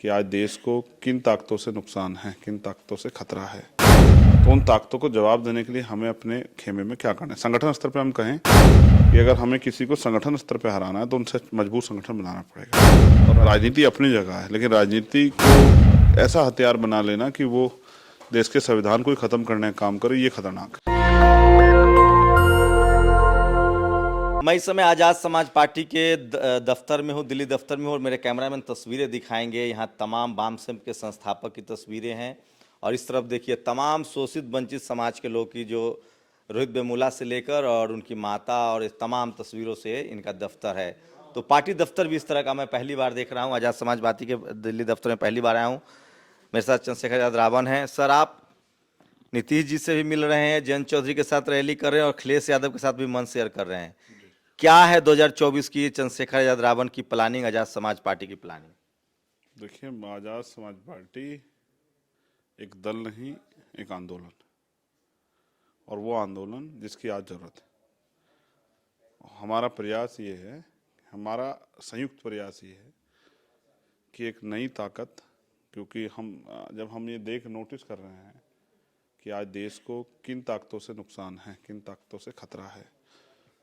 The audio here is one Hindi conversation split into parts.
कि आज देश को किन ताकतों से नुकसान है, किन ताकतों से खतरा है, तो उन ताकतों को जवाब देने के लिए हमें अपने खेमे में क्या करना है। संगठन स्तर पे हम कहें कि अगर हमें किसी को संगठन स्तर पे हराना है तो उनसे मजबूत संगठन बनाना पड़ेगा। और राजनीति अपनी जगह है, लेकिन राजनीति को ऐसा हथियार बना लेना कि वो देश के संविधान को ही खत्म करने का काम करे, ये खतरनाक है। मैं इस समय आज़ाद समाज पार्टी के दफ्तर में हूँ, दिल्ली दफ्तर में हूँ, और मेरे कैमरामैन तस्वीरें दिखाएंगे। यहाँ तमाम वामसम के संस्थापक की तस्वीरें हैं, और इस तरफ देखिए तमाम शोषित वंचित समाज के लोग की, जो रोहित वेमुला से लेकर और उनकी माता, और इस तमाम तस्वीरों से इनका दफ्तर है। तो पार्टी दफ्तर भी इस तरह का मैं पहली बार देख रहा हूँ। आज़ाद समाज पार्टी के दिल्ली दफ्तर में पहली बार आया हूँ। मेरे साथ चंद्रशेखर आजाद रावण हैं। सर, आप नीतीश जी से भी मिल रहे हैं, जयंत चौधरी के साथ रैली कर रहे हैं, और अखिलेश यादव के साथ भी मन शेयर कर रहे हैं। क्या है 2024 की चंद्रशेखर आजाद रावण की प्लानिंग, आजाद समाज पार्टी की प्लानिंग? देखिए, आजाद समाज पार्टी एक दल नहीं, एक आंदोलन, और वो आंदोलन जिसकी आज जरूरत है। हमारा प्रयास ये है, हमारा संयुक्त प्रयास ये है कि एक नई ताकत, क्योंकि जब हम ये नोटिस कर रहे हैं कि आज देश को किन ताकतों से नुकसान है, किन ताकतों से खतरा है,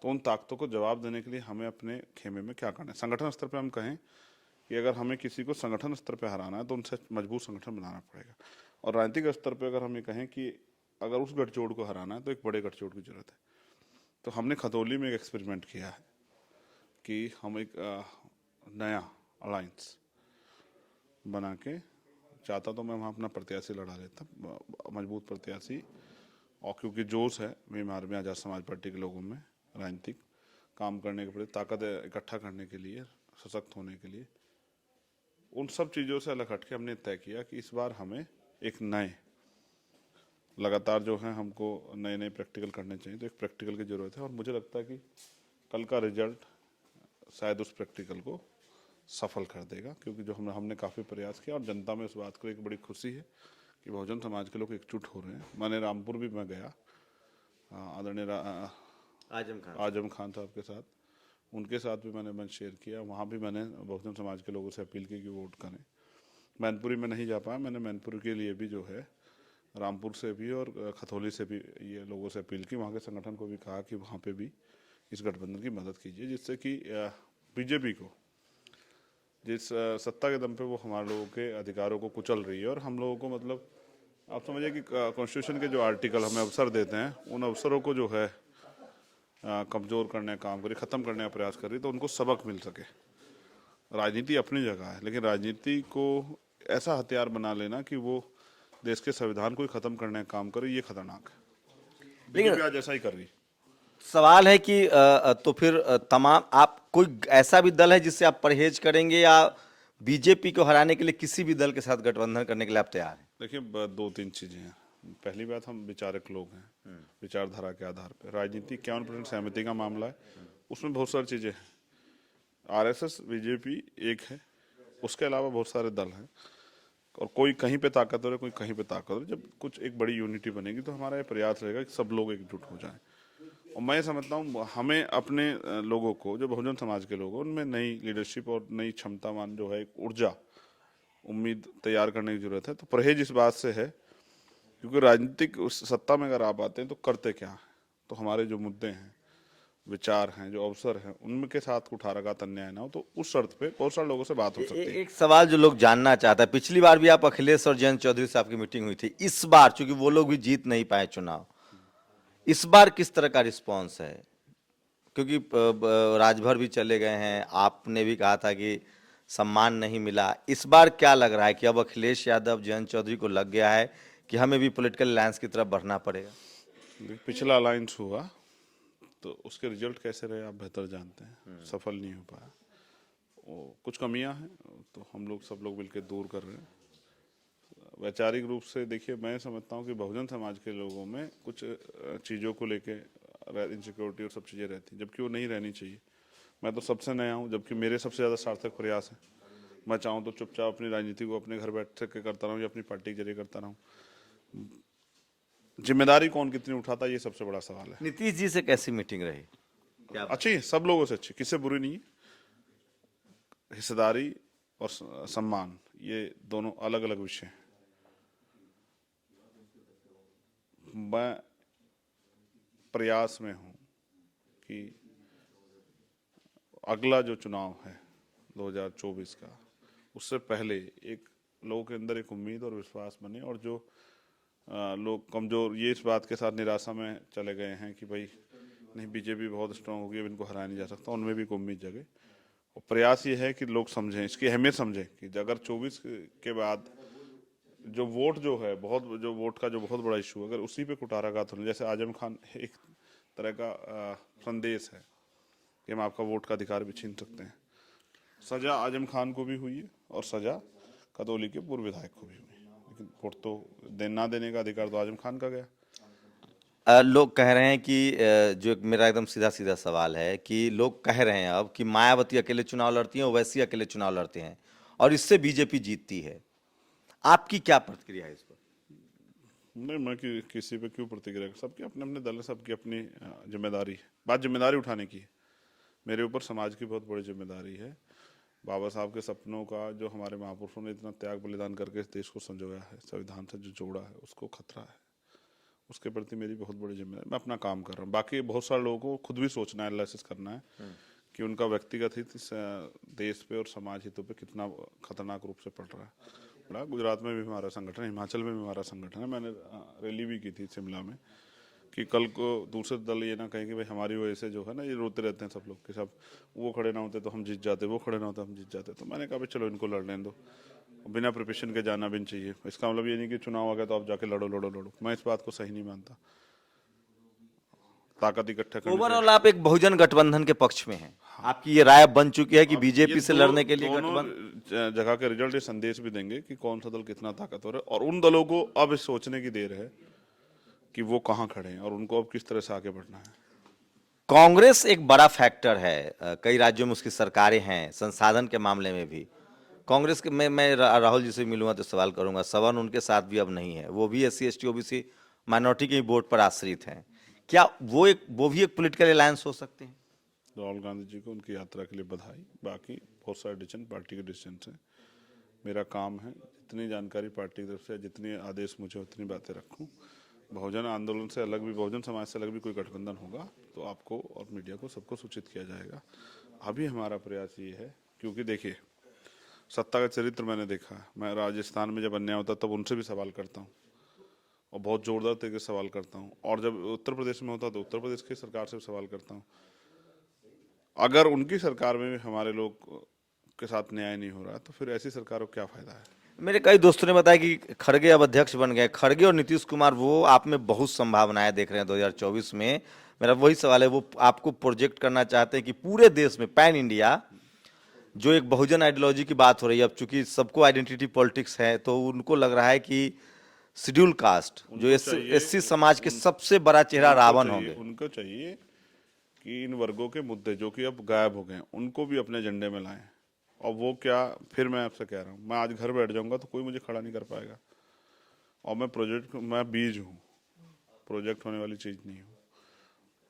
तो उन ताकतों को जवाब देने के लिए हमें अपने खेमे में क्या करना है। संगठन स्तर पे हम कहें कि अगर हमें किसी को संगठन स्तर पे हराना है तो उनसे मजबूत संगठन बनाना पड़ेगा। और राजनीतिक स्तर पे अगर हम ये कहें कि अगर उस गठजोड़ को हराना है तो एक बड़े गठजोड़ की जरूरत है। तो हमने खतौली में एक एक्सपेरिमेंट किया है कि हम एक नया अलायंस बना के, चाहता तो मैं वहाँ अपना प्रत्याशी लड़ा लेता, मजबूत प्रत्याशी, और क्योंकि जोश है हमारे में आज़ाद समाज पार्टी के लोगों में राजनीतिक काम करने के प्रति, ताकत इकट्ठा करने के लिए, सशक्त होने के लिए, उन सब चीज़ों से अलग हट के हमने तय किया कि इस बार हमें एक नए, लगातार जो है हमको नए नए प्रैक्टिकल करने चाहिए, तो एक प्रैक्टिकल की ज़रूरत है। और मुझे लगता है कि कल का रिजल्ट शायद उस प्रैक्टिकल को सफल कर देगा, क्योंकि जो हमने काफ़ी प्रयास किया, और जनता में इस बात को एक बड़ी खुशी है कि बहुजन समाज के लोग एकजुट हो रहे हैं। मैंने रामपुर भी मैं गया, आदरणीय आजम खान साहब के साथ, उनके साथ भी मैंने मंच शेयर किया। वहाँ भी मैंने बहुजन समाज के लोगों से अपील की कि वोट करें। मैनपुरी में नहीं जा पाया, मैंने मैनपुरी के लिए भी जो है रामपुर से भी और खतौली से भी ये लोगों से अपील की, वहाँ के संगठन को भी कहा कि वहाँ पे भी इस गठबंधन की मदद कीजिए, जिससे कि बीजेपी को, जिस सत्ता के दम पे वो हमारे लोगों के अधिकारों को कुचल रही है, और हम लोगों को, मतलब आप समझिए कि कॉन्स्टिट्यूशन के जो आर्टिकल हमें अवसर देते हैं, उन अवसरों को जो है कमज़ोर करने का काम करी, ख़त्म करने का प्रयास करी, तो उनको सबक मिल सके। राजनीति अपनी जगह है, लेकिन राजनीति को ऐसा हथियार बना लेना कि वो देश के संविधान को ही ख़त्म करने का काम करे, ये खतरनाक है। बीजेपी आज ऐसा ही कर रही। सवाल है कि तो फिर तमाम, आप कोई ऐसा भी दल है जिससे आप परहेज करेंगे, या बीजेपी को हराने के लिए किसी भी दल के साथ गठबंधन करने के लिए आप तैयार हैं? देखिए, दो तीन चीज़ें हैं। पहली बात, हम विचारक लोग हैं, विचारधारा के आधार पर राजनीति 51% सहमति का मामला है, उसमें बहुत सारी चीज़ें हैं। आरएसएस बीजेपी एक है, उसके अलावा बहुत सारे दल हैं, और कोई कहीं पे ताकतवर है, कोई कहीं पे ताकतवर है। जब कुछ एक बड़ी यूनिटी बनेगी तो हमारा ये प्रयास रहेगा कि सब लोग एकजुट हो जाएं। और मैं समझता हूँ हमें अपने लोगों को, जो बहुजन समाज के लोग हैं, उनमें नई लीडरशिप और नई क्षमतावान जो है, एक ऊर्जा, उम्मीद तैयार करने की जरूरत है। तो परहेज इस बात से है, क्योंकि राजनीतिक उस सत्ता में अगर आप आते हैं तो करते क्या है, तो हमारे जो मुद्दे हैं, विचार हैं, जो अवसर हैं, उनके साथ कुठाराघात अन्याय ना हो, तो उस शर्त पे बहुत सारे लोगों से बात हो सकती है। एक सवाल जो लोग जानना चाहता है, पिछली बार भी आप अखिलेश और जयंत चौधरी से आपकी मीटिंग हुई थी, इस बार चूंकि वो लोग भी जीत नहीं पाए चुनाव, इस बार किस तरह का रिस्पॉन्स है? क्योंकि राजभर भी चले गए हैं, आपने भी कहा था कि सम्मान नहीं मिला। इस बार क्या लग रहा है कि अब अखिलेश यादव, जयंत चौधरी को लग गया है कि हमें भी पॉलिटिकल अलायंस की तरफ बढ़ना पड़ेगा? पिछला अलायंस हुआ तो उसके रिजल्ट कैसे रहे आप बेहतर जानते हैं, सफल नहीं हो पाया। कुछ कमियां हैं, तो हम लोग सब लोग मिलकर दूर कर रहे हैं। वैचारिक रूप से देखिए, मैं समझता हूं कि बहुजन समाज के लोगों में कुछ चीज़ों को लेके इनसिक्योरिटी और सब चीज़ें रहती, जबकि वो नहीं रहनी चाहिए। मैं तो सबसे नया हूँ, जबकि मेरे सबसे ज़्यादा सार्थक प्रयास है। मैं चाहूँ तो चुपचाप अपनी राजनीति को अपने घर बैठ के करता रहूँ, या अपनी पार्टी के जरिए करता रहूँ। जिम्मेदारी कौन कितनी उठाता है, ये सबसे बड़ा सवाल है। नीतीश जी से कैसी मीटिंग रही? क्या अच्छी है, सब लोगों से अच्छी, किससे बुरी नहीं है। हिस्सेदारी, और सम्मान, ये दोनों अलग अलग विषय हैं। मैं प्रयास में हूँ कि अगला जो चुनाव है 2024 का, उससे पहले एक लोगों के अंदर एक उम्मीद और विश्वास बने, और जो लोग कमज़ोर ये इस बात के साथ निराशा में चले गए हैं कि भाई नहीं बीजेपी बहुत स्ट्रांग होगी, अब इनको हराया नहीं जा सकता, उनमें भी एक उम्मीद जगे। और प्रयास ये है कि लोग समझें, इसकी अहमियत समझें कि अगर 24 के बाद जो वोट जो है जो वोट का जो बहुत बड़ा इशू, अगर उसी पे कुटाराघात होने, जैसे आजम खान एक तरह का संदेश है कि हम आपका वोट का अधिकार भी छीन सकते हैं। सजा आजम खान को भी हुई है और सजा कदौली के पूर्व विधायक को भी हुई, लेकिन वोट तो ना देने का अधिकार तो आजम खान का गया। लोग कह रहे हैं कि जो एक मेरा एकदम सीधा सीधा सवाल है कि लोग कह रहे हैं अब कि मायावती अकेले चुनाव लड़ती हैं, ओवैसी अकेले चुनाव लड़ते हैं और इससे बीजेपी जीतती है। आपकी क्या प्रतिक्रिया है इस पर? नहीं, मैं किसी पे क्यों प्रतिक्रिया, सबके अपने अपने दल है, सबकी अपनी जिम्मेदारी है। बात जिम्मेदारी उठाने की है, मेरे ऊपर समाज की बहुत बड़ी जिम्मेदारी है। बाबा साहब के सपनों का जो हमारे महापुरुषों ने इतना त्याग बलिदान करके इस देश को संजोया है, संविधान से जो जोड़ा है, उसको खतरा है, उसके प्रति मेरी बहुत बड़ी जिम्मेदारी। मैं अपना काम कर रहा हूँ, बाकी बहुत सारे लोगों को खुद भी सोचना है, एनालिसिस करना है कि उनका व्यक्तिगत हित इस देश पे और समाज हितों पे कितना खतरनाक रूप से पड़ रहा है। बड़ा गुजरात में भी हमारा संगठन है, हिमाचल में भी हमारा संगठन है। मैंने रैली भी की थी शिमला में कि कल को दूसरे दल ये ना कहें कि भाई हमारी वजह से जो है ना, ये रोते रहते हैं सब लोग कि सब वो खड़े ना होते तो हम जीत जाते, वो खड़े ना होते हम जीत जाते। तो मैंने कहा भाई चलो इनको लड़ने दो, बिना प्रिपरेशन के जाना भी नहीं चाहिए। इसका मतलब ये नहीं कि चुनाव आ गया तो आप जाके लड़ो लड़ो लड़ो, मैं इस बात को सही नहीं मानता। ताकत इकट्ठा करनी ओवरऑल आप एक बहुजन गठबंधन के पक्ष में हैं। आपकी ये राय बन चुकी है कि बीजेपी से लड़ने के लिए गठबंधन जगह के रिजल्ट ये संदेश भी देंगे कि कौन सा दल कितना ताकतवर है, और उन दलों को अब सोचने की देर है कि वो कहाँ खड़े हैं और उनको अब किस तरह से आगे बढ़ना है। कांग्रेस एक बड़ा फैक्टर है, कई राज्यों में उसकी सरकारें हैं, संसाधन के मामले में भी कांग्रेस के मैं राहुल जी से मिलूंगा तो सवाल करूंगा, सवन उनके साथ भी अब नहीं है, वो भी SC ST OBC माइनॉरिटी के वोट पर आश्रित हैं। क्या वो भी एक पॉलिटिकल अलायंस हो सकते हैं? राहुल गांधी जी को उनकी यात्रा के लिए बधाई। बाकी बहुत सारे डिसीजन पार्टी के डिसीजन हैं, मेरा काम है जितनी जानकारी पार्टी की तरफ से, जितनी आदेश मुझे उतनी बातें रखूं। बहुजन आंदोलन से अलग भी, बहुजन समाज से अलग भी कोई गठबंधन होगा तो आपको और मीडिया को सबको सूचित किया जाएगा। अभी हमारा प्रयास ये है, क्योंकि देखिए सत्ता का चरित्र मैंने देखा है। मैं राजस्थान में जब अन्याय होता तब उनसे भी सवाल करता हूँ और बहुत जोरदार तरीके से सवाल करता हूँ, और जब उत्तर प्रदेश में होता तो उत्तर प्रदेश की सरकार से भी सवाल करता हूँ। अगर उनकी सरकार में भी हमारे लोग के साथ न्याय नहीं हो रहा तो फिर ऐसी सरकार को क्या फायदा है। मेरे कई दोस्तों ने बताया कि खड़गे अब अध्यक्ष बन गए, खड़गे और नीतीश कुमार, वो आप में बहुत संभावनाएं देख रहे हैं 2024 में। मेरा वही सवाल है, वो आपको प्रोजेक्ट करना चाहते हैं कि पूरे देश में पैन इंडिया जो एक बहुजन आइडियोलॉजी की बात हो रही है, अब चूंकि सबको आइडेंटिटी पॉलिटिक्स है तो उनको लग रहा है कि शेड्यूल कास्ट जो SC समाज के सबसे बड़ा चेहरा रावण होंगे। उनको चाहिए कि इन वर्गों के मुद्दे जो कि अब गायब हो गए उनको भी अपने एजेंडे में लाएं। और वो क्या, फिर मैं आपसे कह रहा हूँ, मैं आज घर बैठ जाऊंगा तो कोई मुझे खड़ा नहीं कर पाएगा। और मैं बीज हूँ, प्रोजेक्ट होने वाली चीज नहीं हूँ।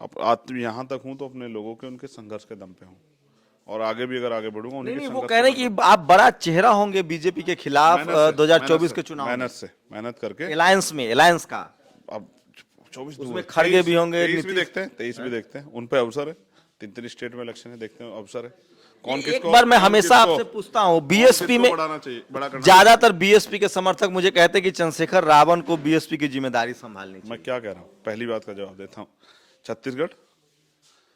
अब आज यहाँ तक हूँ तो अपने लोगों के उनके संघर्ष के दम पे हूँ, और आगे भी अगर आगे बढ़ूंगा उनके नहीं, वो कह रहे हैं कि आप बड़ा चेहरा होंगे बीजेपी के खिलाफ 2024 के चुनाव में। मेहनत करके एलायंस का अब 24 उसमें खड़गे भी होंगे, 23 भी देखते हैं, 23 भी देखते हैं, उन पे अवसर है। 3 स्टेट में इलेक्शन है, देखते हैं अवसर है। कौन किसको, एक बार मैं हमेशा आपसे पूछता हूँ, बीएसपी में ज्यादातर बीएसपी के समर्थक मुझे कहते हैं कि चंद्रशेखर रावण को बीएसपी की जिम्मेदारी संभालनी चाहिए। मैं क्या कह रहा हूँ, पहली बात का जवाब देता हूँ। छत्तीसगढ़,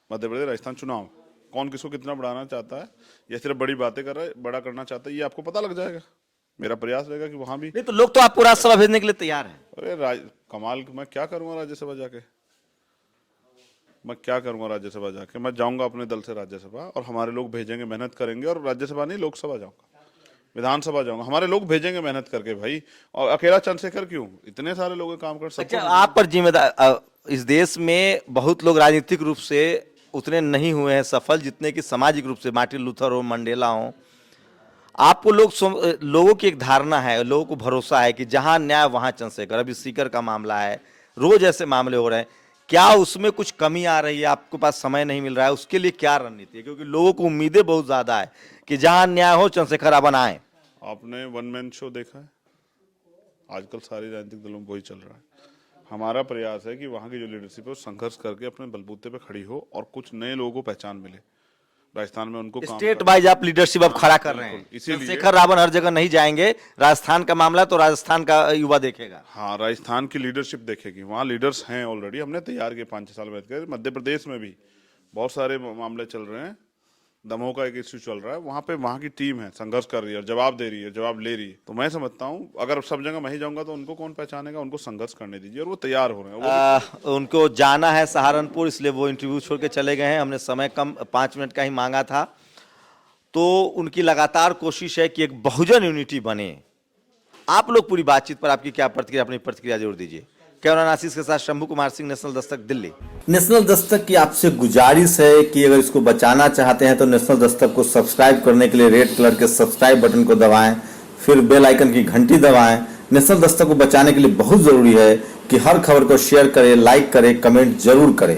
मध्य प्रदेश, राजस्थान चुनाव, कौन किसको कितना बढ़ाना चाहता है या सिर्फ बड़ी बातें कर रहा है, बड़ा करना चाहता है, ये आपको पता लग जाएगा। मेरा प्रयास रहेगा कि वहां भी नहीं तो लोग तो आपको राज्यसभा भेजने के लिए तैयार हैं। अरे कमाल, मैं क्या करूंगा राज्यसभा जाके, मैं क्या करूंगा राज्यसभा जाके? मैं जाऊंगा अपने दल से राज्यसभा, और हमारे लोग भेजेंगे, मेहनत करेंगे, और राज्यसभा नहीं लोकसभा जाऊंगा, विधानसभा जाऊंगा, हमारे लोग भेजेंगे मेहनत करके भाई। और अकेला चंद्रशेखर क्यों, इतने सारे लोग काम कर सकते। अच्छा, आप पर जिम्मेदार, इस देश में बहुत लोग राजनीतिक रूप से उतने नहीं हुए हैं सफल जितने कि सामाजिक रूप से मार्टिन लूथर हो, मंडेला हो। आपको लोगों की एक धारणा है, लोगों को भरोसा है कि जहां न्याय वहां चंद्रशेखर। अभी सीकर का मामला है, रोज ऐसे मामले हो रहे हैं। क्या उसमें कुछ कमी आ रही है, आपके पास समय नहीं मिल रहा है, उसके लिए क्या रणनीति है? क्योंकि लोगों को उम्मीदें बहुत ज्यादा है कि जहां न्याय हो चंद्रशेखर रावण आए। आपने वन मैन शो देखा है? आजकल सारे राजनीतिक दलों में वही चल रहा है। हमारा प्रयास है कि वहाँ की जो लीडरशिप है वो संघर्ष करके अपने बलबूते पे खड़ी हो और कुछ नए लोगों को पहचान मिले। राजस्थान में उनको काम स्टेट करना- वाइज आप लीडरशिप अब खड़ा कर रहे हैं। बिल्कुल, इसीलिए- चंद्रशेखर रावण हर जगह नहीं जाएंगे, राजस्थान का मामला तो राजस्थान का युवा देखेगा। हाँ, राजस्थान की लीडरशिप देखेगी। वहाँ लीडर्स हैं ऑलरेडी, हमने तैयार किए 5-6 साल में। मध्य प्रदेश में भी बहुत सारे मामले चल रहे हैं, दमोह का एक इश्यू चल रहा है, वहाँ पे वहाँ की टीम है, संघर्ष कर रही है और जवाब दे रही है, जवाब ले रही है। तो मैं समझता हूँ अगर सब जगह मैं ही जाऊंगा तो उनको कौन पहचानेगा? उनको संघर्ष करने दीजिए और वो तैयार हो रहे हैं। उनको जाना है सहारनपुर, इसलिए वो इंटरव्यू छोड़ के चले गए हैं। हमने समय कम 5 मिनट का ही मांगा था। तो उनकी लगातार कोशिश है कि एक बहुजन यूनिटी बने। आप लोग पूरी बातचीत पर आपकी क्या प्रतिक्रिया, अपनी प्रतिक्रिया जरूर दीजिए। कैमरा आशीष के साथ शंभू कुमार सिंह, नेशनल दस्तक, दिल्ली। नेशनल दस्तक की आपसे गुजारिश है कि अगर इसको बचाना चाहते हैं तो नेशनल दस्तक को सब्सक्राइब करने के लिए रेड कलर के सब्सक्राइब बटन को दबाएं, फिर बेल आइकन की घंटी दबाएं। नेशनल दस्तक को बचाने के लिए बहुत जरूरी है कि हर खबर को शेयर करें, लाइक करें, कमेंट जरूर करें।